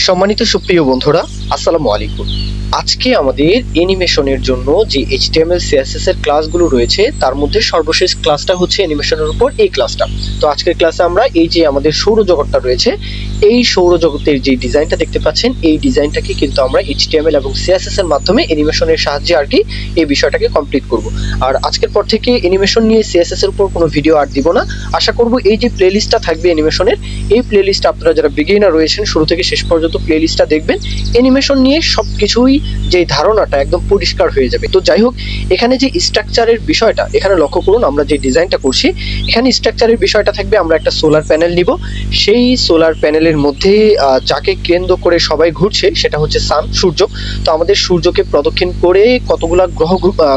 সম্মানিত সুপ্রিয় বন্ধুরা, আসসালামু আলাইকুম। আজকে আমাদের অ্যানিমেশনের জন্য যে HTML CSS এর ক্লাসগুলো রয়েছে তার মধ্যে সর্বশেষ ক্লাসটা হচ্ছে অ্যানিমেশনের উপর এই ক্লাসটা। তো আজকের ক্লাসে আমরা এই যে আমাদের সৌরজগৎটা রয়েছে, এই সৌরজগতের যে ডিজাইনটা দেখতে পাচ্ছেন, এই ডিজাইনটাকে কিন্তু আমরা HTML এবং CSS এর মাধ্যমে অ্যানিমেশনের সাহায্যে আর কি এই বিষয়টাকে কমপ্লিট করব। আর আজকের পর থেকে অ্যানিমেশন নিয়ে CSS এর উপর কোনো ভিডিও আর দিব না। আশা করব এই যে প্লেলিস্টটা থাকবে অ্যানিমেশনের, এই প্লেলিস্টটা আপনারা যারা বিগিনার রয়েছেন শুরু থেকে শেষ পর্যন্ত প্লেলিস্টটা দেখবেন। অ্যানিমেশন নিয়ে সবকিছুই যে ধারণাটা একদম পরিষ্কার হয়ে যাবে। তো যাই হোক, এখানে যে স্ট্রাকচারের বিষয়টা এখানে লক্ষ্য করুন, আমরা যে ডিজাইনটা করছি এখানে স্ট্রাকচারের বিষয়টা থাকবে, আমরা একটা সোলার প্যানেল নিব। সেই সোলার প্যানেলের মধ্যে যাকে কেন্দ্র করে সবাই ঘুরছে সেটা হচ্ছে সান, সূর্য। তো আমাদের সূর্যকে প্রদক্ষিণ করে কতগুলা গ্রহ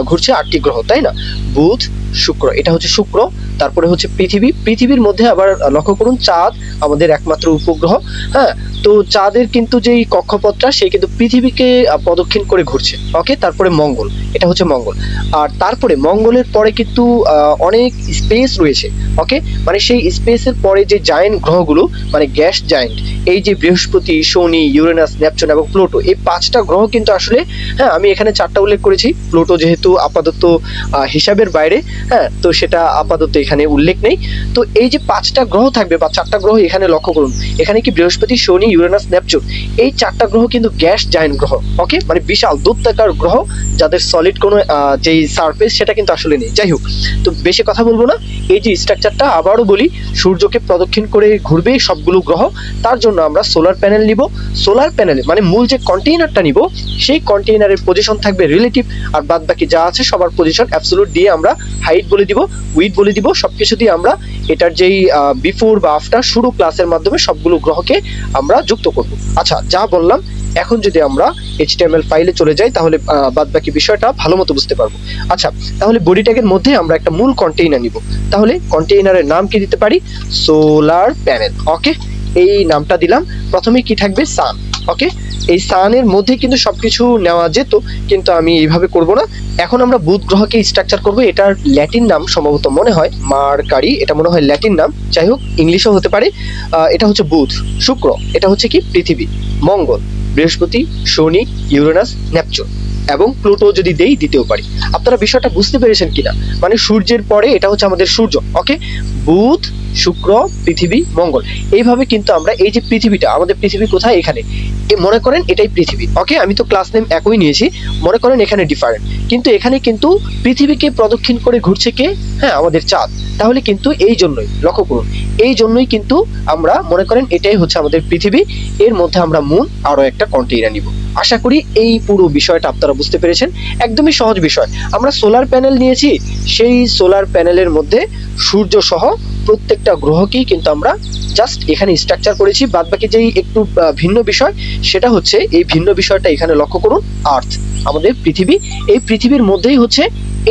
ঘুরছে, 8টি গ্রহ, তাই না? বুধ, শুক্র, এটা হচ্ছে শুক্র। তারপরে হচ্ছে পৃথিবী, পৃথিবীর মধ্যে আবার লক্ষ্য করুন চাঁদ আমাদের একমাত্র উপগ্রহ। হ্যাঁ, তো চাঁদের কিন্তু যেই কক্ষপথটা সেই কিন্তু পৃথিবীকে প্রদক্ষিণ করে ঘুরছে। ওকে, তারপরে মঙ্গল, এটা হচ্ছে মঙ্গল। আর তারপরে মঙ্গলের পরে কিন্তু অনেক স্পেস রয়েছে। ওকে, মানে সেই স্পেসের পরে যে জায়ান্ট গ্রহগুলো, মানে গ্যাস জায়ান্ট, এই যে বৃহস্পতি, শনি, ইউরেনাস, নেপচুন এবং প্লুটো, এই 5টা গ্রহ কিন্তু আসলে, হ্যাঁ আমি এখানে 4টা উল্লেখ করেছি, প্লুটো যেহেতু আপাতত হিসাবের বাইরে, হ্যাঁ তো সেটা আপাতত এখানে উল্লেখ নেই। তো এই যে 5টা গ্রহ থাকবে বা 4টা গ্রহ এখানে লক্ষ্য করুন, এখানে কি বৃহস্পতি, শনি, ইউরেনাস, নেপচুন, এই 4টা গ্রহ কিন্তু গ্যাস জায়ান্ট গ্রহ। ওকে, মানে বিশাল দৈত্যাকার গ্রহ যাদের সলিড কোনো যেই সারফেস সেটা কিন্তু আসলে নেই। যাই হোক, তো বেশি কথা বলবো না, এই যে স্ট্রাকচারটা আবারও বলি, সূর্যকে প্রদক্ষিণ করে ঘুরবে সবগুলো গ্রহ। তার জন্য আমরা সোলার প্যানেল নিব। সোলার প্যানেলে মানে মূল যে কন্টেইনারটা নিব, সেই কন্টেইনারের পজিশন থাকবে রিলেটিভ, আর বাদ বাকি যা আছে সবার পজিশন অ্যাবসলিউট দিয়ে আমরা হাইট বলে দিব, উইথ বলে দিব, সবকিছু দিয়ে আমরা এটার যেই বিফোর বা আফটার শুরু ক্লাসের মাধ্যমে সবগুলো গ্রহকে আমরা যুক্ত করব। আচ্ছা, যা বললাম, এখন যদি আমরা HTML ফাইলে চলে যাই তাহলে বাদ বাকি বিষয়টা ভালো মতো বুঝতে পারবো। আচ্ছা, তাহলে বডি ট্যাগের মধ্যে আমরা একটা মূল কন্টেইনার নিব। তাহলে কন্টেইনারের নাম কি দিতে পারি? Solar panel. ওকে, এই নামটা দিলাম। প্রথমে কি থাকবে? সান। ওকে, এই সানের মধ্যে কিন্তু সবকিছু নেওয়া যেত, কিন্তু আমি এইভাবে করব না। এখন আমরা বুধ গ্রহকে স্ট্রাকচার করব। এটার ল্যাটিন নাম সম্ভবত মনে হয় মার্কারি, এটা মনে হয় ল্যাটিন নাম, যাই হোক ইংলিশও হতে পারে। এটা হচ্ছে বুধ। শুক্র, এটা হচ্ছে কি পৃথিবী। মঙ্গল, বৃহস্পতি, শনি, ইউরেনাস, নেপচুন এবং প্লুটো যদি দেই দিতেও পারি। আপনারা বিষয়টা বুঝতে পেরেছেন কিনা? মানে সূর্যের পরে এটা হচ্ছে আমাদের সূর্য। ওকে, বুধ, শুক্র, পৃথিবী, মঙ্গল, এইভাবে কিন্তু আমরা এই যে পৃথিবীটা, আমাদের পৃথিবী কোথায়? এখানে মনে করেন এটাই পৃথিবী। ওকে, আমি তো ক্লাস নেম একই নিয়েছি, মনে করেন এখানে ডিফারেন্ট, কিন্তু এখানে কিন্তু পৃথিবীকে প্রদক্ষিণ করে ঘুরছে কে? হ্যাঁ, আমাদের চাঁদ। তাহলে কিন্তু এই জন্যই লক্ষ্য করুন, এই জন্যই কিন্তু আমরা মনে করেন এটাই হচ্ছে আমাদের পৃথিবী। এর মধ্যে আমরা মুন আরো একটা কন্টেইনার নিব। আশা করি এই পুরো বিষয়টা আপনারা বুঝতে পেরেছেন। একদমই সহজ বিষয়। আমরা সোলার প্যানেল নিয়েছি, সেই সোলার প্যানেলের মধ্যে সূর্য সহ প্রত্যেকটা গ্রহকেই কিন্তু আমরা জাস্ট এখানে স্ট্রাকচার করেছি। বাদ বাকি যেই একটু ভিন্ন বিষয় সেটা হচ্ছে, এই ভিন্ন বিষয়টা এখানে লক্ষ্য করুন, আর্থ, আমাদের পৃথিবী। এই পৃথিবীর মধ্যেই হচ্ছে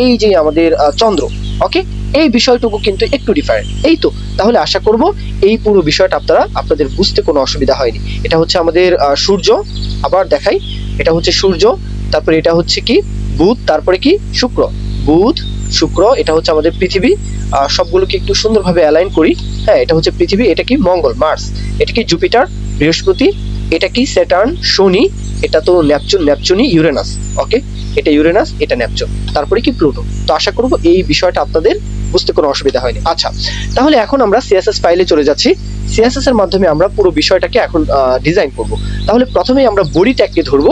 এই যে আমাদের চন্দ্র। ওকে, এই বিষয়টুকু কিন্তু একটু ডিফারেন্ট। এই তো, তাহলে আশা করব এই পুরো বিষয়টা আপনাদের বুঝতে কোনো অসুবিধা হয়নি। এটা হচ্ছে আমাদের সূর্য, আবার দেখাই, এটা হচ্ছে সূর্য, তারপরে এটা হচ্ছে কি বুধ, তারপরে কি শুক্র, বুধ, শুক্র, এটা হচ্ছে আমাদের পৃথিবী। সবগুলোকে একটু সুন্দরভাবে অ্যালাইন করি। হ্যাঁ, এটা হচ্ছে পৃথিবী, এটা কি মঙ্গল, মার্স, এটা কি জুপিটার, বৃহস্পতি, এটা কি স্যাটার্ন, শনি, এটা তো নেপচুন, নেপচুনই ইউরেনাস। ওকে, এটা ইউরেনাস, এটা নেপচুন, তারপরে কি প্লুটো। তো আশা করব এই বিষয়টা আপনাদের বুঝতে কোনো অসুবিধা হয়নি। আচ্ছা, তাহলে এখন আমরা CSS ফাইলে চলে যাচ্ছি। CSS এর মাধ্যমে আমরা পুরো বিষয়টাকে এখন ডিজাইন করব। তাহলে প্রথমেই আমরা বডি ট্যাগকে ধরবো।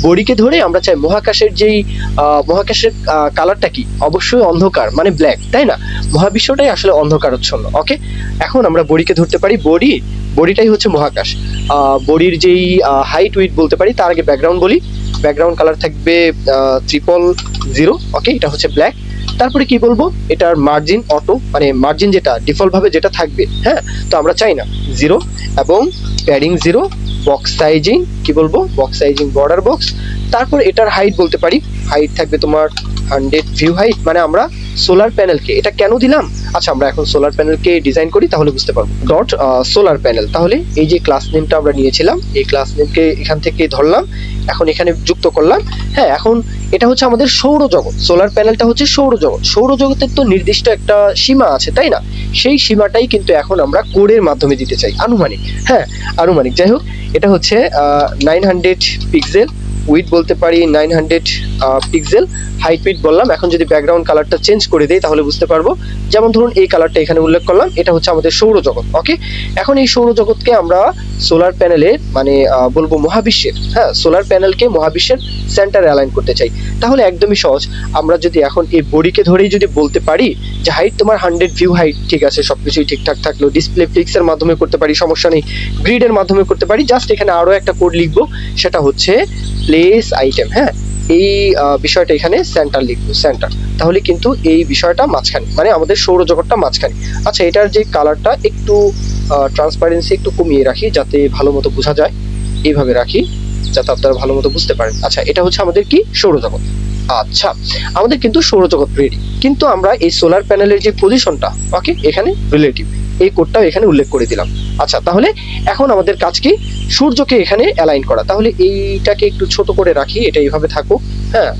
বডিকে ধরে আমরা চাই মহাকাশের যেই মহাকাশের কালারটা কি? অবশ্যই অন্ধকার, মানে ব্ল্যাক, তাই না? মহাবিশ্বটাই আসলে অন্ধকারচ্ছন্ন। ওকে, এখন আমরা বডিকে ধরতে পারি, বডিটাই হচ্ছে মহাকাশ। বডির যেই হাইট উইথ বলতে পারি, তার আগে ব্যাকগ্রাউন্ড বলি। ব্যাকগ্রাউন্ড কালার থাকবে 000। ওকে, এটা হচ্ছে ব্ল্যাক। তারপরে কি বলবো? এটার মার্জিন অটো, মানে মার্জিন যেটা ডিফল্ট ভাবে যেটা থাকবে, হ্যাঁ তো আমরা চাই না 0, এবং প্যাডিং 0, বক্স সাইজিং কি বলবো? Box sizing border box. তারপর এটার হাইট বলতে পারি, হাইট থাকবে তোমার 100 ভিউ হাইট। মানে আমরা সোলার প্যানেলকে এটা কেন দিলাম? আচ্ছা, আমরা এখন সোলার প্যানেলকে ডিজাইন করি তাহলে বুঝতে পারবো। ডট সোলার প্যানেল, তাহলে এই যে ক্লাস নেমটা আমরা নিয়েছিলাম, এই ক্লাস নেমকে এখান থেকে ধরলাম, এখন এখানে যুক্ত করলাম। হ্যাঁ, এখন এটা হচ্ছে আমাদের সৌরজগৎ, সোলার প্যানেলটা হচ্ছে সৌরজগৎ। সৌরজগতের তো নির্দিষ্ট একটা সীমা আছে, তাই না? সেই সীমাটাই কিন্তু এখন আমরা কোডের মাধ্যমে দিতে চাই, আনুমানিক। হ্যাঁ, আনুমানিক। যাই হোক, এটা হচ্ছে 900 পিক্সেল, উইথ বলতে পারি 900 পিক্সেল, হাইট উইথ বললাম। এখন যদি ব্যাকগ্রাউন্ড কালারটা চেঞ্জ করে দেই তাহলে বুঝতে পারবো। যেমন ধরুন এই কালারটা এখানে উল্লেখ করলাম, এটা হচ্ছে আমাদের সৌরজগৎ। ওকে, এখন এই সৌরজগৎকে আমরা সোলার প্যানেলের মানে বলবো মহাবিশ্বের, হ্যাঁ, সোলার প্যানেলকে মহাবিশ্বের সেন্টারে অ্যালাইন করতে চাই। তাহলে একদমই সহজ, আমরা যদি এখন এই বডিকে ধরেই যদি বলতে পারি যে হাইট তোমার 100 ভিউ হাইট, ঠিক আছে, সবকিছুই ঠিকঠাক থাকলো, ডিসপ্লে ফিক্সের মাধ্যমে করতে পারি, সমস্যা নেই, গ্রিডের মাধ্যমে করতে পারি। জাস্ট এখানে আরো একটা কোড লিখবো, সেটা হচ্ছে প্লেস আইটেম। হ্যাঁ, এই বিষয়টা এখানে সেন্টার লিখবো, সেন্টার। তাহলে কিন্তু এই বিষয়টা মাঝখানে, মানে আমাদের সৌরজগৎটা মাঝখানে। আচ্ছা, এটার যে কালারটা একটু ট্রান্সপারেন্সি একটু কমিয়ে রাখি যাতে ভালো মতো বোঝা যায়, এইভাবে রাখি যাতে আপনারা ভালো মতো বুঝতে পারেন। আচ্ছা, এটা হচ্ছে আমাদের কি সৌরজগৎ। আচ্ছা, আমাদের কিন্তু সৌরজগৎ রেডি, কিন্তু আমরা এই সোলার প্যানেলের যে পজিশনটা, ওকে, এখানে রিলেটিভ, এই কোডটাও এখানে উল্লেখ করে দিলাম। আচ্ছা, তাহলে এখন আমাদের কাজ কি, সূর্যকে এখানে অ্যালাইন করা। তাহলে এইটাকে একটু ছোট করে রাখি, এটা এইভাবে থাকুক। হ্যাঁ,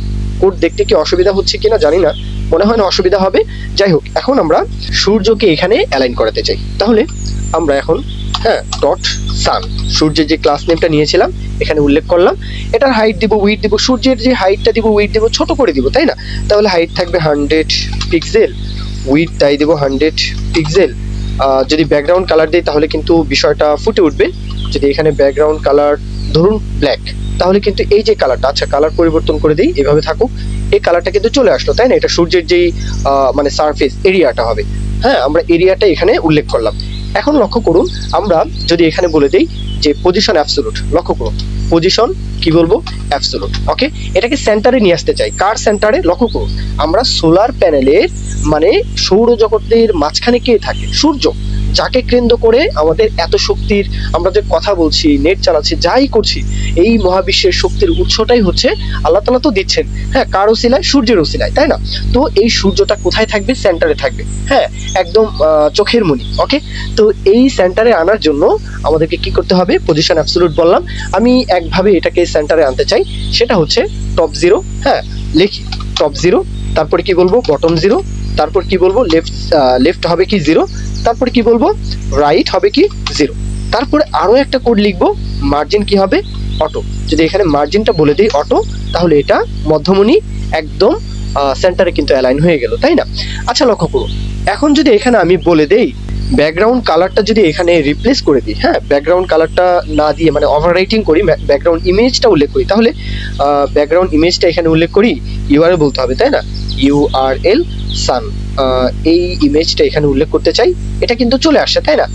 কোড দেখতে কি অসুবিধা হচ্ছে কিনা জানি না, মনে হয় না অসুবিধা হবে। যাই হোক, এখন আমরা সূর্যকে এখানে অ্যালাইন করাতে চাই। তাহলে আমরা এখন, হ্যাঁ, ডট সান, সূর্যের যে ক্লাস নেমটা নিয়েছিলাম এখানে উল্লেখ করলাম। এটার হাইট দিব, উইথ দিব, সূর্যের যে হাইটটা দিব, উইথ দিব, ছোট করে দিব, তাই না? তাহলে হাইট থাকবে 100 পিক্সেল, উইথ তাই দিব 100 পিক্সেল। যদি ব্যাকগ্রাউন্ড কালার দিই তাহলে কিন্তু বিষয়টা ফুটে উঠবে। যদি এখানে ব্যাকগ্রাউন্ড কালার ধরুন ব্ল্যাক, তাহলে কিন্তু এই যে কালারটা, আচ্ছা কালার পরিবর্তন করে দিই, এভাবে থাকুক, এই কালারটা কিন্তু চলে আসলো, তাই না? এটা সূর্যের যেই মানে সারফেস এরিয়াটা হবে। হ্যাঁ, আমরা এরিয়াটা এখানে উল্লেখ করলাম। এখন লক্ষ্য করুন, আমরা যদি এখানে বলে দেই যে পজিশন অ্যাবসোলুট, লক্ষ্য করুন, পজিশন কি বলবো, অ্যাবসোলুট। ওকে, এটাকে সেন্টারে নিয়ে আসতে চাই। কার সেন্টারে? লক্ষ্য করুন, আমরা সোলার প্যানেলের মানে সৌরজগতের মাঝখানে কে থাকে? সূর্য। যাকে কেন্দ্র করে আমাদের এত শক্তির, আমরা যে কথা বলছি, নেট চালাচ্ছি, যাই করছি, এই মহাবিশ্বের শক্তির উৎসটাই হচ্ছে আল্লাহ তাআলা তো দিচ্ছেন। হ্যাঁ, কার ওসিলায়? সূর্যের ওসিলায়, তাই না? তো এই সূর্যটা কোথায় থাকবে? সেন্টারে থাকবে। হ্যাঁ, একদম চোখের মনি। ওকে, তো এই সেন্টারে আনার জন্য আমাদেরকে কি করতে হবে? পজিশন অ্যাবসোলুট বললাম। আমি একভাবে এটাকে সেন্টারে আনতে চাই, সেটা হচ্ছে টপ জিরো। হ্যাঁ, লিখি টপ জিরো, তারপরে কি বলবো? বটম জিরো, তারপর কি বলবো? লেফট হবে কি 0, তারপরে কি বলবো? রাইট হবে কি 0। তারপরে আরো একটা কোড লিখবো, মার্জিন কি হবে? অটো। যদি এখানে মার্জিনটা বলে দিই অটো, তাহলে এটা মধ্যমণি একদম সেন্টারে কিন্তু অ্যালাইন হয়ে গেল, তাই না? আচ্ছা, লক্ষ্য করুন, এখন যদি এখানে আমি বলে দেই ব্যাকগ্রাউন্ড কালারটা যদি এখানে রিপ্লেস করে দিই, হ্যাঁ, ব্যাকগ্রাউন্ড কালারটা না দিয়ে মানে ওভাররাইটিং করি, ব্যাকগ্রাউন্ড ইমেজটা উল্লেখ করি, তাহলে ব্যাকগ্রাউন্ড ইমেজটা এখানে উল্লেখ করি, ইউআরএল বলতে হবে, তাই না? ইউআরএল সান, এই ইমেজটা এখানে উল্লেখ করতে চাই। এটা কিন্তু চলে আসছে, তাই না?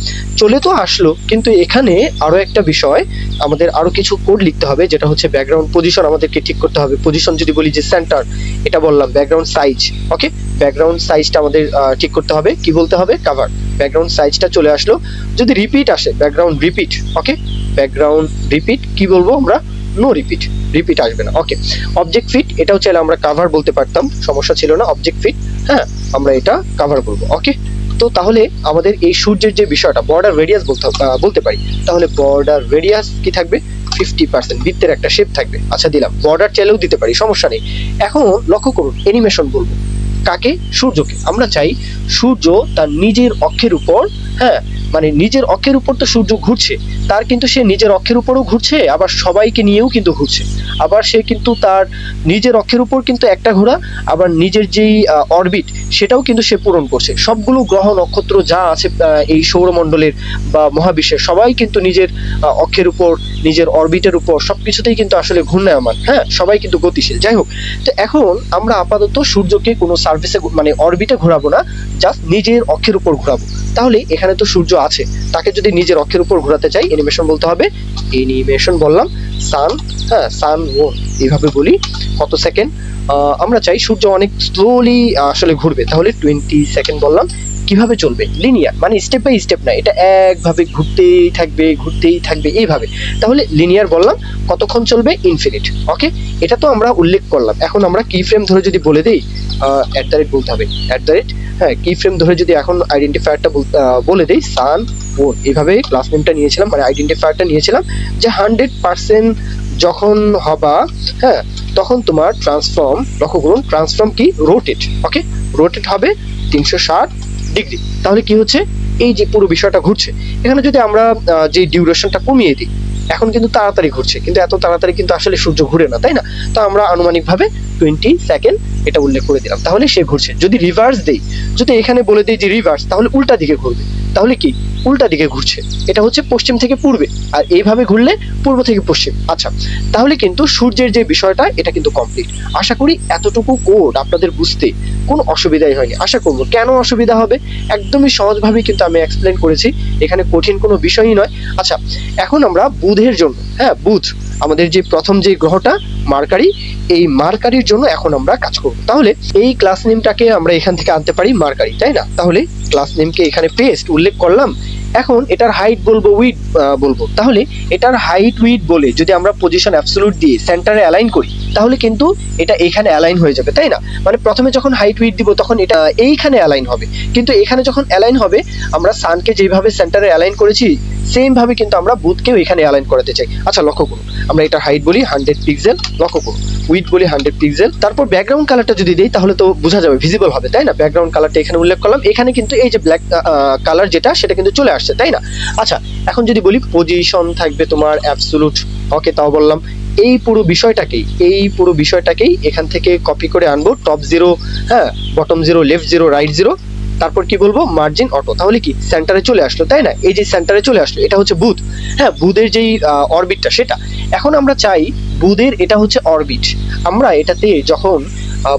চলে তো আসলো, কিন্তু এখানে আরো একটা বিষয়, আমাদের আরো কিছু কোড লিখতে হবে, যেটা হচ্ছে ব্যাকগ্রাউন্ড পজিশন আমাদেরকে ঠিক করতে হবে। পজিশন যদি বলি যে সেন্টার, এটা বললাম। ব্যাকগ্রাউন্ড সাইজ, ওকে, ব্যাকগ্রাউন্ড সাইজটা আমাদের ঠিক করতে হবে, কি বলতে হবে? কভার। ব্যাকগ্রাউন্ড সাইজটা চলে আসলো। যদি রিপিট আসে, ব্যাকগ্রাউন্ড রিপিট, ওকে, ব্যাকগ্রাউন্ড রিপিট কি বলবো আমরা? নো রিপিট, রিপিট আসবে না। ওকে, অবজেক্ট ফিট, এটাও চাইলে আমরা কভার বলতে পারতাম, সমস্যা ছিল না। অবজেক্ট ফিট, হ্যাঁ, আমরা এটা কভার বলবো। ওকে, তো তাহলে আমাদের এই সূর্যের যে বিষয়টা, বর্ডার রেডিয়াস বলতে পারি। তাহলে বর্ডার রেডিয়াস কি থাকবে? 50%, বৃত্তের একটা শেপ থাকবে। আচ্ছা, দিলাম। বর্ডার চাইলেও দিতে পারি, সমস্যা নেই। এখন লক্ষ্য করুন, অ্যানিমেশন বলবো কাকে? সূর্যকে। আমরা চাই সূর্য তার নিজের অক্ষের উপর, হ্যাঁ, মানে নিজের অক্ষের উপর তো সূর্য ঘুরছে, তার কিন্তু সে নিজের অক্ষের উপরও ঘুরছে, আবার সবাইকে নিয়েও কিন্তু ঘুরছে। আবার সে কিন্তু তার নিজের অক্ষের উপর কিন্তু একটা ঘোরা, আবার নিজের যেই অরবিট সেটাও কিন্তু সে পূরণ করছে। সবগুলো গ্রহ নক্ষত্র যা আছে এই সৌরমণ্ডলের বা মহাবিশ্বের, সবাই কিন্তু নিজের অক্ষের উপর, নিজের অরবিটের উপর সবকিছুতেই কিন্তু আসলে ঘূর্ণায়মান। হ্যাঁ, সবাই কিন্তু গতিশীল। যাই হোক, তো এখন আমরা আপাতত সূর্যকে কোনো সার্ফেসে মানে অরবিটে ঘোরাবো না, জাস্ট নিজের অক্ষের উপর ঘোরাবো। তাহলে এখানে তো সূর্য আছে, তাকে যদি নিজের অক্ষের উপর ঘোরাতে চাই, অ্যানিমেশন বলতে হবে। অ্যানিমেশন বললাম, সান, হ্যাঁ, সান ওন, এইভাবে বলি। কত সেকেন্ড? আমরা চাই সূর্য অনেক স্লোলি আসলে ঘুরবে, তাহলে 20 সেকেন্ড বললাম। কিভাবে চলবে? লিনিয়ার, মানে স্টেপ বাই স্টেপ না, এটা একভাবে ঘুরতেই থাকবে, ঘুরতেই থাকবে এইভাবে। তাহলে লিনিয়ার বললাম। কতক্ষণ চলবে? ইনফিনিট। ওকে, এটা তো আমরা উল্লেখ করলাম। এখন আমরা কি ফ্রেম ধরে যদি বলে দিই, @ বলতে হবে, @ হ্যাঁ, কি ফ্রেম ধরে যদি এখন আইডেন্টিফায়ারটা বলে দেই, সান ওন, এইভাবে ক্লাস নেমটা নিয়েছিলাম, মানে আইডেন্টিফায়ারটা নিয়েছিলাম যে 100% যখন হবা, হ্যাঁ, তখন তোমার ট্রান্সফর্ম, লক্ষ্য করুন ট্রান্সফর্ম কি রোটেট, ওকে, রোটেট হবে 360 ডিগ্রি। তাহলে কি হচ্ছে, এই যে পুরো বিষয়টা ঘুরছে, এখানে যদি আমরা যে ডিউরেশনটা কমিয়ে দিই, এখন কিন্তু তাড়াতাড়ি ঘুরছে, কিন্তু এত তাড়াতাড়ি কিন্তু আসলে সূর্য ঘুরে না, তাই না? তো আমরা আনুমানিকভাবে 20 সেকেন্ড এটা উল্লেখ করে দিলাম, তাহলে সে ঘুরছে। যদি রিভার্স দেই, যদি এখানে বলে দিই যে রিভার্স, তাহলে উল্টা দিকে ঘুরবে। তাহলে কি, উল্টা দিকে ঘুরছে, এটা হচ্ছে পশ্চিম থেকে পূর্বে, আর এইভাবে ঘুরলে পূর্ব থেকে পশ্চিম। আচ্ছা, তাহলে কিন্তু সূর্যের যে বিষয়টা এটা কিন্তু কমপ্লিট। আশা করি এতটুকু কোড আপনাদের বুঝতে কোনো অসুবিধাই হয়নি। আশা করবো, কেন অসুবিধা হবে, একদমই সহজভাবে কিন্তু আমি এক্সপ্লেন করেছি, এখানে কঠিন কোনো বিষয়ই নয়। আচ্ছা, এখন আমরা বুধের জন্য, হ্যাঁ, বুধ আমাদের যে প্রথম যে গ্রহটা মার্কারি, এই মার্কারির জন্য এখন আমরা কাজ করব। তাহলে এই ক্লাস নেমটাকে আমরা এখান থেকে আনতে পারি মার্কারি, তাই না? তাহলে ক্লাস নেমকে এখানে পেস্ট উল্লেখ করলাম। এখন এটার হাইট বলবো, উইড বলবো। তাহলে এটার হাইট উইড বলে যদি আমরা পজিশন অ্যাবসলিউট দিয়ে সেন্টারে অ্যালাইন করি, তাহলে কিন্তু এটা এখানে অ্যালাইন হয়ে যাবে, তাই না? মানে প্রথমে যখন হাইট উইড দিব তখন এটা এইখানে অ্যালাইন হবে, কিন্তু এখানে যখন অ্যালাইন হবে, আমরা সানকে যেভাবে সেন্টারে অ্যালাইন করেছি সেম ভাবে কিন্তু আমরা বুধকেও এখানে অ্যালাইন করাতে চাই। আচ্ছা, লক্ষ্য করুন, আমরা এটার হাইট বলি 100 পিক্সেল, লক্ষ্য করুন, উইড বলি 100 পিক্সেল। তারপর ব্যাকগ্রাউন্ড কালারটা যদি দেই তাহলে তো বোঝা যাবে, ভিজিবল হবে, তাই না? ব্যাকগ্রাউন্ড কালারটা এখানে উল্লেখ করলাম, এখানে কিন্তু এই যে ব্ল্যাক কালার যেটা, সেটা কিন্তু চলে আসছে, তাই না? আচ্ছা, এখন যদি বলি পজিশন থাকবে তোমার অ্যাবসলিউট, ওকে, তাও বললাম। এই পুরো বিষয়টাকেই এখান থেকে কপি করে আনবো, টপ 0, হ্যাঁ, বটম 0, লেফট 0, রাইট 0, তারপর কি বলবো, মার্জিন অটো। তাহলে কি সেন্টারে চলে আসলো, তাই না? এই যে সেন্টারে চলে আসলো, এটা হচ্ছে বুধ, হ্যাঁ, বুধের যেই অরবিটটা সেটা। এখন আমরা চাই বুধের এটা হচ্ছে অরবিট, আমরা এটাতে যখন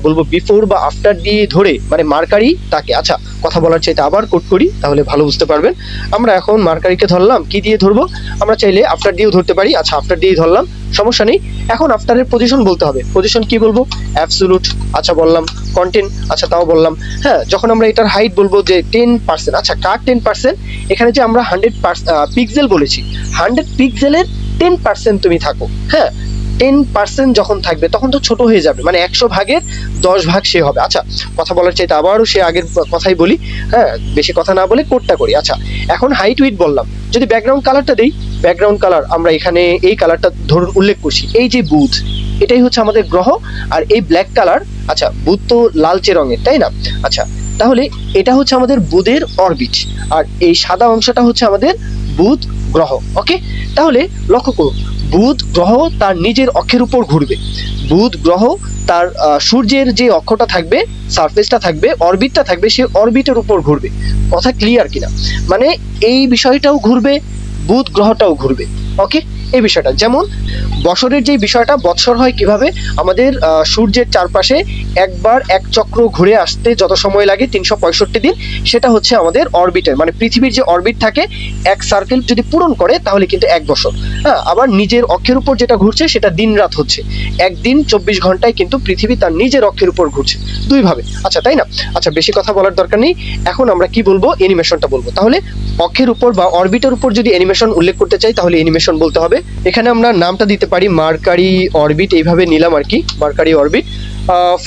বলবো বিফোর বা আফটার দিয়ে ধরে, মানে মার্কারি তাকে, আচ্ছা কথা বলার চাইতে আবার কোড করি তাহলে ভালো বুঝতে পারবেন। আমরা এখন মার্কারিকে ধরলাম, কি দিয়ে ধরবো, আমরা চাইলে আফটার দিয়েও ধরতে পারি। আচ্ছা, আফটার দিয়েই ধরলাম, সমস্যা নেই। এখন আফটারের পজিশন বলতে হবে, পজিশন কি বলবো, অ্যাবসলিউট, আচ্ছা বললাম। কন্টেন্ট, আচ্ছা তাও বললাম। হ্যাঁ, যখন আমরা এটার হাইট বলবো যে 10%, আচ্ছা কার 10%, এখানে যে আমরা 100 পিক্সেল বলেছি, 100 পিক্সেলের 10% তুমি থাকো, হ্যাঁ, 10% যখন থাকবে তখন তো ছোট হয়ে যাবে, মানে 100 ভাগের 10 ভাগ সে হবে। আচ্ছা, কথা বলার চাইতে আবারও সে আগের কথাই বলি, হ্যাঁ, বেশি কথা না বলে কোডটা করি। আচ্ছা, এখন হাইট উইড বললাম, যদি ব্যাকগ্রাউন্ড কালারটা দেই, ব্যাকগ্রাউন্ড কালার আমরা এখানে এই কালারটা ধরুন উল্লেখ করছি, এই যে বুধ, এটাই হচ্ছে আমাদের গ্রহ, আর এই ব্ল্যাক কালার, আচ্ছা বুধ তো লালচে রঙের, তাই না? আচ্ছা, তাহলে এটা হচ্ছে আমাদের বুধের অরবিট, আর এই সাদা অংশটা হচ্ছে আমাদের বুধ গ্রহ, ওকে। তাহলে লক্ষ্য করুন, বুধ গ্রহ তার নিজের অক্ষের উপর ঘুরবে, বুধ গ্রহ তার সূর্যের যে অক্ষটা থাকবে, সারফেসটা থাকবে, অরবিটটা থাকবে, সে অরবিটের উপর ঘুরবে। কথা ক্লিয়ার কিনা? মানে এই বিষয়টাও ঘুরবে, বুধ গ্রহটাও ঘুরবে, ওকে। এই বিষয়টা যেমন বছরের যে বিষয়টা, বৎসর হয় কিভাবে, আমাদের সূর্যের চারপাশে একবার এক চক্র ঘুরে আসতে যত সময় লাগে 365 দিন, সেটা হচ্ছে আমাদের অরবিটের, মানে পৃথিবীর যে অরবিট থাকে, এক সার্কেল যদি পূরণ করে তাহলে কিন্তু 1 বছর। হ্যাঁ, আবার নিজের অক্ষের উপর যেটা ঘুরছে সেটা দিন রাত হচ্ছে, একদিন 24 ঘন্টায় কিন্তু পৃথিবী তার নিজের অক্ষের উপর ঘুরছে, দুই ভাবে। আচ্ছা, তাই না? আচ্ছা, বেশি কথা বলার দরকার নেই, এখন আমরা কি বলবো, অ্যানিমেশনটা বলবো। তাহলে অক্ষের উপর বা অরবিটের উপর যদি অ্যানিমেশন উল্লেখ করতে চাই তাহলে অ্যানিমেশন বলতে হবে। এখানে আমরা নামটা দিতে পারি মার্কারি অরবিট, এইভাবে নিলাম আর কি, mercury orbit.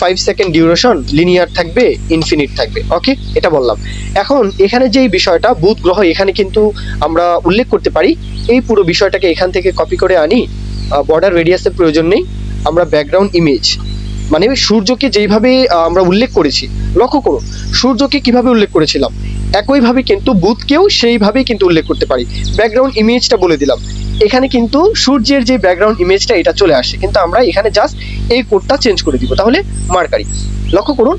5 second duration, linear থাকবে, ইনফিনিট থাকবে, ওকে, এটা বললাম। এখন এখানে যে বিষয়টা বুধ গ্রহ, এখানে কিন্তু আমরা উল্লেখ করতে পারি, এই পুরো বিষয়টাকে এখান থেকে কপি করে আনি, বর্ডার রেডিয়াসের প্রয়োজন নেই, আমরা ব্যাকগ্রাউন্ড ইমেজ, মানে সূর্যকে যেইভাবে আমরা উল্লেখ করেছি, লক্ষ্য করুন সূর্যকে কিভাবে উল্লেখ করেছিলাম, একইভাবে কিন্তু বুধকেও সেইভাবেই কিন্তু উল্লেখ করতে পারি। ব্যাকগ্রাউন্ড ইমেজটা বলে দিলাম, এখানে কিন্তু সূর্যের যে ব্যাকগ্রাউন্ড ইমেজটা এটা চলে আসে, কিন্তু আমরা এখানে জাস্ট এই কোডটা চেঞ্জ করে দিব, তাহলে মার্কারি। লক্ষ্য করুন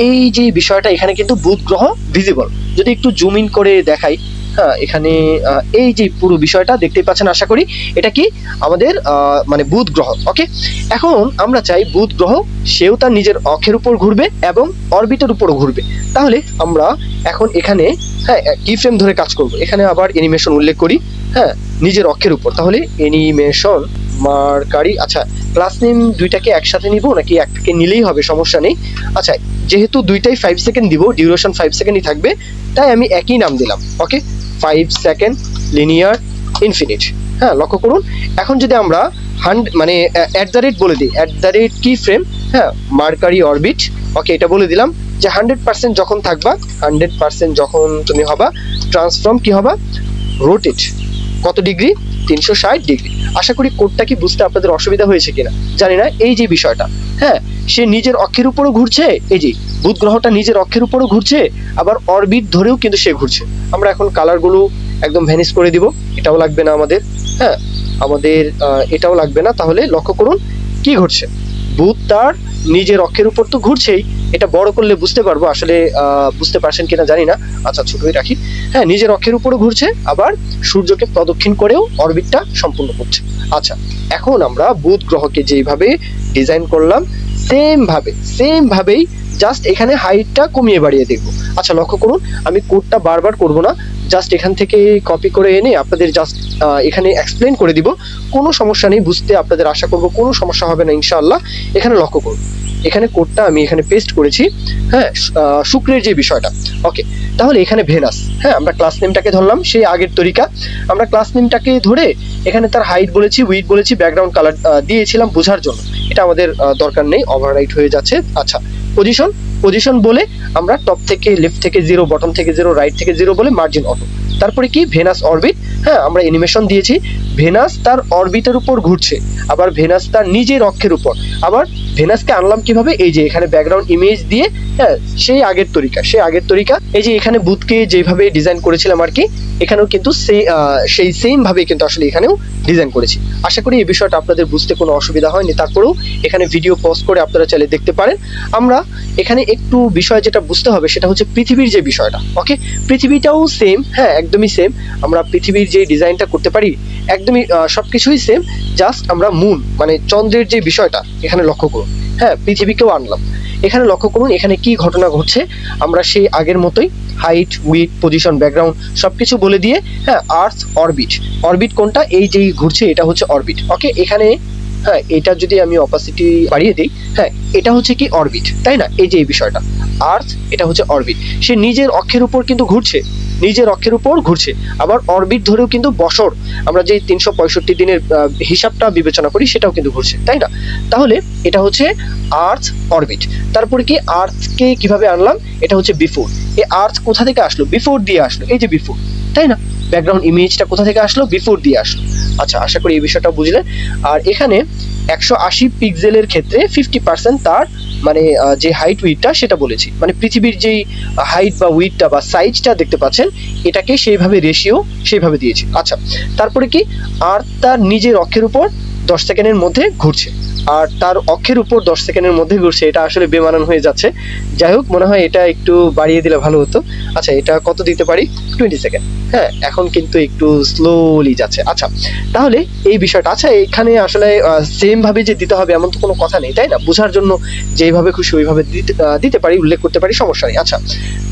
এই যে বিষয়টা, এখানে কিন্তু বুধ গ্রহ ভিজিবল। যদি একটু জুম ইন করে দেখাই, হ্যাঁ, এখানে এই যে পুরো বিষয়টা দেখতেই পাচ্ছেন, আশা করি এটা কি আমাদের মানে বুধ গ্রহ, ওকে। এখন আমরা চাই বুধ গ্রহ সেও তার নিজের অক্ষের উপর ঘুরবে এবং অরবিটের উপরও ঘুরবে। তাহলে আমরা এখন এখানে, হ্যাঁ, কি ফ্রেম ধরে কাজ করব, এখানে আবার অ্যানিমেশন উল্লেখ করি, হ্যাঁ, নিজের অক্ষের উপর। তাহলে অ্যানিমেশন মার্কারি। আচ্ছা, ক্লাস নেম দুইটাকে একসাথে নিব নাকি একটাকে নিলেই হবে, সমস্যা নেই। আচ্ছা, যেহেতু দুইটাই 5 সেকেন্ড দিব, ডিউরেশন 5 সেকেন্ডই থাকবে, তাই আমি একই নাম দিলাম, ওকে, 5 সেকেন্ড লিনিয়ার ইনফিনিট। হ্যাঁ, লক্ষ্য করুন এখন যদি আমরা মানে @ বলে দিই, @ কি ফ্রেম, হ্যাঁ, মার্কারি অরবিট, ওকে, এটা বলে দিলাম যে 100% যখন থাকবা, 100% যখন তুমি হবা, ট্রান্সফর্ম কি হবা, রোটেট কত ডিগ্রি, 360 ডিগ্রি। আশা করি কোডটা কি বুঝতে আপনাদের অসুবিধা হয়েছে কিনা জানি না। এই যে বিষয়টা, হ্যাঁ, সে নিজের অক্ষের উপরও ঘুরছে, এই যে বুধ গ্রহটা নিজের অক্ষের উপরও ঘুরছে, আবার অরবিট ধরেও কিন্তু সে ঘুরছে। আমরা এখন কালারগুলো একদম ভ্যানিশ করে দিব, এটাও লাগবে না আমাদের, হ্যাঁ, আমাদের এটাও লাগবে না। তাহলে লক্ষ্য করুন কি ঘটছে, বুধ তার নিজের অক্ষের উপর তো ঘুরছেই, এটা বড় করলে বুঝতে পারবো, আসলে বুঝতে পারছেন কিনা জানি না, আচ্ছা ছোটই রাখি। হ্যাঁ, নিজের অক্ষের উপরও ঘুরছে, আবার সূর্যকে প্রদক্ষিণ করেও অরবিটটা সম্পূর্ণ করছে। আচ্ছা, এখন আমরা বুধ গ্রহকে যেভাবে ডিজাইন করলাম সেম ভাবেই জাস্ট এখানে হাইটটা কমিয়ে বাড়িয়ে দেখবো। আচ্ছা লক্ষ্য করুন, আমি কোডটা বারবার করব না, জাস্ট এখান থেকে কপি করে এনে আপনাদের জাস্ট এখানে এক্সপ্লেন করে দিব। কোনো সমস্যা নেই বুঝতে, আপনাদের আশা করব কোনো সমস্যা হবে না ইনশাআল্লাহ। এখানে লক্ষ্য করুন, এখানে কোডটা আমি এখানে পেস্ট করেছি, হ্যাঁ, শুক্রের যে বিষয়টা। ওকে, তাহলে এখানে ভেনাস, হ্যাঁ, আমরা ক্লাস নেমটাকে ধরলাম সেই আগের তরিকা, আমরা ক্লাস নেমটাকে ধরে এখানে তার হাইট বলেছি, উইডথ বলেছি, ব্যাকগ্রাউন্ড কালার দিয়েছিলাম বোঝার জন্য, এটা আমাদের দরকার নেই, ওভাররাইট হয়ে যাচ্ছে। আচ্ছা, পজিশন বলে আমরা টপ থেকে লেফট থেকে 0, বটম থেকে 0, রাইট থেকে 0 বলে মার্জিন অটো। তারপরে কি ভেনাস অরবিট, হ্যাঁ, আমরা অ্যানিমেশন দিয়েছি, ভেনাস তার অরবিটের উপর ঘুরছে, আবার ভেনাস তার নিজের অক্ষের উপর। আবার ভেনাসকে আনলাম কিভাবে, এই যে এখানে ব্যাকগ্রাউন্ড ইমেজ দিয়ে, হ্যাঁ, সেই আগের তরিকা। এই যে এখানে বুধকে যেভাবে ডিজাইন করেছিলাম আর কি, এখানেও কিন্তু সেই সেম ভাবে কিন্তু আসলে এখানেও ডিজাইন করেছি। আশা করি এই বিষয়টা আপনাদের বুঝতে কোনো অসুবিধা হয়নি। তারপরেও এখানে ভিডিও পজ করে আপনারা চাইলে দেখতে পারেন। আমরা এখানে একটু বিষয় যেটা বুঝতে হবে সেটা হচ্ছে পৃথিবীর যে বিষয়টা। ওকে, পৃথিবীটাও সেম, হ্যাঁ, একদমই সেম। আমরা পৃথিবীর যে ডিজাইনটা করতে পারি একদমই সবকিছুই সেম, জাস্ট আমরা মুন মানে চন্দ্রের যে বিষয়টা এখানে লক্ষ্য করুন, হ্যাঁ, পৃথিবীকেও আনলাম। এখানে লক্ষ্য করুন এখানে কি ঘটনা ঘটছে, আমরা সেই আগের মতোই হাইট, উইডথ, পজিশন, ব্যাকগ্রাউন্ড সবকিছু বলে দিয়ে, হ্যাঁ, আর্থ অরবিট কোনটা, এই যেই ঘুরছে এটা হচ্ছে অরবিট। ওকে, এখানে হ্যাঁ, এটা যদি আমি অপাসিটি বাড়িয়ে দিই, হ্যাঁ, এটা হচ্ছে কি অরবিট, তাই না? এই যে এই বিষয়টা আর্থ, এটা হচ্ছে অরবিট, সে নিজের অক্ষের উপর কিন্তু ঘুরছে, আবার অরবিট ধরেও কিন্তু বছর আমরা যে 365 দিনের হিসাবটা বিবেচনা করি সেটাও কিন্তু ঘুরছে, তাই না? তাহলে এটা হচ্ছে আর্থ অরবিট। তারপরে কি আর্থকে কিভাবে আনলাম, এটা হচ্ছে বিফোর। এই আর্থ কোথা থেকে আসলো, বিফোর দিয়ে আসলো, এই যে বিফোর, তাই না? ব্যাকগ্রাউন্ড ইমেজটা কোথা থেকে আসলো, বিফোর দিয়ে আসলো। আচ্ছা, আশা করি এই বিষয়টা বুঝলেন। আর এখানে 180 পিক্সেলের ক্ষেত্রে 50% তার মানে যে হাইট উইডটা সেটা বলেছি, মানে পৃথিবীর যেই হাইট বা উইডটা বা সাইজটা দেখতে পাচ্ছেন এটাকে সেইভাবে রেশিও সেইভাবে দিয়েছি। আচ্ছা, তারপরে কি আর্থ তার নিজের অক্ষের উপর 10 সেকেন্ডের মধ্যে ঘুরছে, আর তার অক্ষের উপর 10 সেকেন্ডের মধ্যে ঘুরছে, এটা আসলে বেমানান হয়ে যাচ্ছে। যাই হোক, মনে হয় এটা একটু বাড়িয়ে দিলে ভালো হতো। আচ্ছা, এটা কত দিতে পারি, 20 সেকেন্ড। হ্যাঁ, এখন কিন্তু একটু স্লোলি যাচ্ছে। আচ্ছা, তাহলে এই বিষয়টা, আচ্ছা এখানে আসলে সেম ভাবে যে দিতে হবে এমন তো কোনো কথা নেই, তাই না? বোঝার জন্য যেভাবে খুশি ওইভাবে দিতে পারি, উল্লেখ করতে পারি, সমস্যা নেই। আচ্ছা,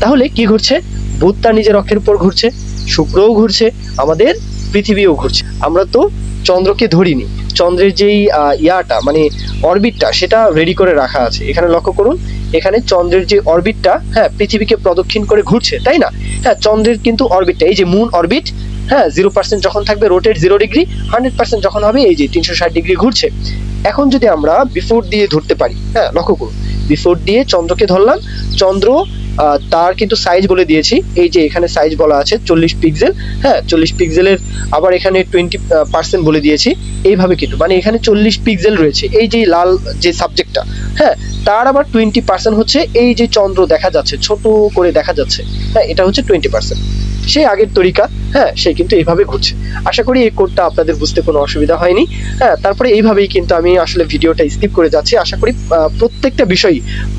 তাহলে কি ঘুরছে, বুধ তার নিজের অক্ষের উপর ঘুরছে, শুক্রও ঘুরছে, আমাদের পৃথিবীও ঘুরছে। আমরা তো চন্দ্রকে ধরিনি, চন্দ্রের যেই ইয়াটা মানে অরবিটটা সেটা রেডি করে রাখা আছে। এখানে লক্ষ্য করুন, এখানে চন্দ্রের যে অরবিটটা, হ্যাঁ, পৃথিবীকে প্রদক্ষিণ করে ঘুরছে, তাই না? হ্যাঁ, চন্দ্রের কিন্তু অরবিটটা, এই যে মুন অরবিট, হ্যাঁ, 0% যখন থাকবে রোটেট 0 ডিগ্রি, 100% যখন হবে এই যে 360 ডিগ্রি ঘুরছে। এখন যদি আমরা বিফোর দিয়ে ধরতে পারি, হ্যাঁ, লক্ষ্য করুন, বিফোর দিয়ে চন্দ্রকে ধরলাম, চন্দ্র তার কিন্তু সাইজ বলে দিয়েছি, এই যে এখানে সাইজ বলা আছে 40 পিক্সেল, হ্যাঁ, 40 পিক্সেলের আবার এখানে 20% বলে দিয়েছি, এইভাবে কিন্তু মানে এখানে 40 পিক্সেল রয়েছে, এই যে লাল যে সাবজেক্টটা, হ্যাঁ, তার আবার 20% হচ্ছে এই যে চন্দ্র দেখা যাচ্ছে, ছোট করে দেখা যাচ্ছে, হ্যাঁ, এটা হচ্ছে 20%। সেই আগের তরিকা, হ্যাঁ, সে কিন্তু এইভাবে ঘুরছে। আশা করি এই কোডটা আপনাদের বুঝতে কোনো অসুবিধা হয়নি। হ্যাঁ, তারপরে এইভাবেই কিন্তু আমি আসলে ভিডিওটা স্কিপ করে যাচ্ছি। আশা করি প্রত্যেকটা বিষয়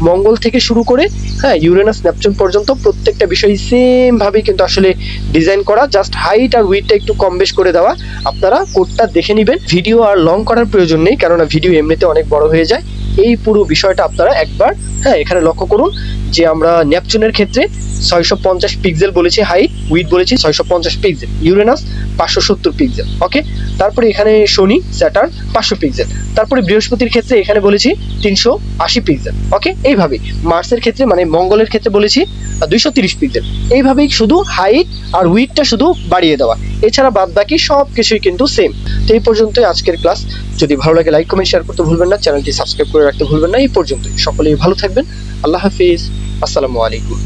মঙ্গল থেকে শুরু করে, হ্যাঁ, ইউরেনাস নেপচুন পর্যন্ত প্রত্যেকটা বিষয় সেম ভাবেই কিন্তু আসলে ডিজাইন করা, জাস্ট হাইট আর উইডটা একটু কম বেশ করে দেওয়া। আপনারা কোডটা দেখে নেবেন, ভিডিও আর লং করার প্রয়োজন নেই, কেননা ভিডিও এমনিতে অনেক বড় হয়ে যায়। এই পুরো বিষয়টা আপনারা একবার, হ্যাঁ, এখানে লক্ষ্য করুন যে আমরা নেপচুনের ক্ষেত্রে 650 পিক্সেল বলেছি হাইট, উইডথ বলেছি 650 পিক্সেল, ইউরেনাস 570 পিক্সেল। ওকে, তারপরে এখানে শনি স্যাটার্ন 500 পিক্সেল, তারপরে বৃহস্পতির ক্ষেত্রে এখানে বলেছি 380 পিক্সেল। ওকে, এইভাবে মার্সের ক্ষেত্রে মানে মঙ্গলের ক্ষেত্রে বলেছি 230 পিক্সেল। এইভাবেই শুধু হাইট আর উইডটা শুধু বাড়িয়ে দেওয়া, এছাড়া বাদ বাকি সব কিছুই কিন্তু সেম। তো এই পর্যন্তই আজকের ক্লাস। যদি ভালো লাগে লাইক কমেন্ট শেয়ার করতে ভুলবেন না, চ্যানেলটি সাবস্ক্রাইব করে রাখতে ভুলবেন না। এই পর্যন্তই, সকলেই ভালো থাকবেন। আল্লাহ হাফিজ, আসসালামু আলাইকুম।